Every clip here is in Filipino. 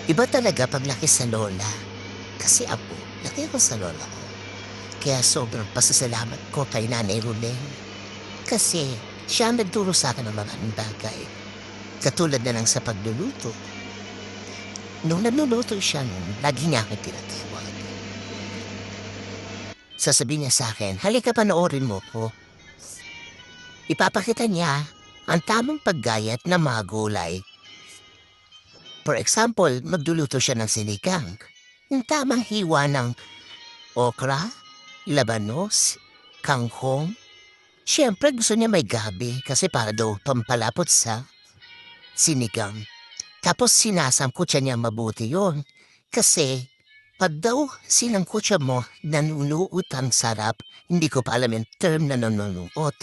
Iba talaga paglaki sa lola. Kasi ako, laki ako sa lola ko. Kaya sobrang pasasalamat ko kay Nanay Ruleng. Kasi siya ang nagturo sa akin ng maraming bagay. Katulad na lang sa pagluluto. Nung nagluluto siya lagi niya aking tinatawag. Sasabihin niya sa akin, halika panoorin mo ko. Ipapakita niya ang tamang paggayat ng mga gulay. For example, magluluto siya ng sinigang. Yung tamang hiwa ng okra, labanos, kangkong. Siyempre gusto niya may gabi kasi para daw pampalapot sa sinigang. Tapos sinasangkot siya niya mabuti yon. Kasi pag daw sinangkot siya mo, nanunuot ang sarap. Hindi ko pa alam yung term na nanunuot.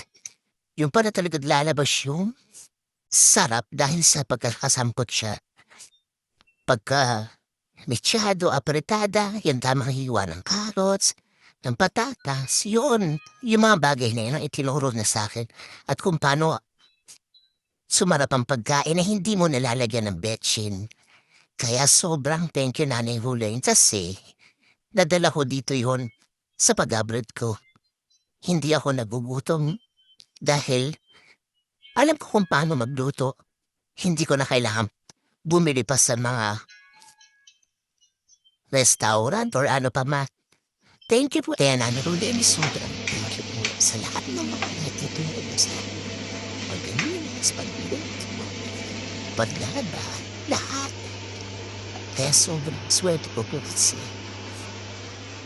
Yung para talaga lalabas yung sarap dahil sa pagkakasampot siya. Pagka mechado, apretada, yung tamang hiwa ng carrots, ng patatas, yun. Yung mga bagay na yun ang itinuro na sa akin. At kung paano sumarap ang pagkain na hindi mo nalalagyan ng betchin. Kaya sobrang thank you, Nanay Huleng, kasi nadala ko dito yon sa pag-abroad ko. Hindi ako nagugutom dahil alam ko kung paano magluto. Hindi ko na kailangan bumili pa sa mga restaurant or ano pa ma. Thank you po. Kaya Nanay Huleng, sobrang thank you po sa lahat ng mga natutulog sa paglilinis, pagluluto, paglaba, lahat. Kaya sobrang swerte ko po kasi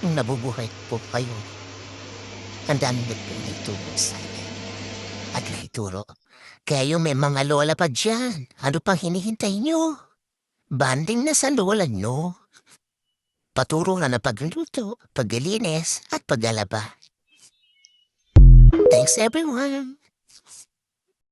nung nabubuhay po kayo, ang dami nagtuturo sa akin at naituro. Kaya yung may mga lola pa dyan, ano pang hinihintay nyo? Banding na sa lola nyo. Paturo na ng pagluluto, paglilinis, at paglalaba. Thanks everyone!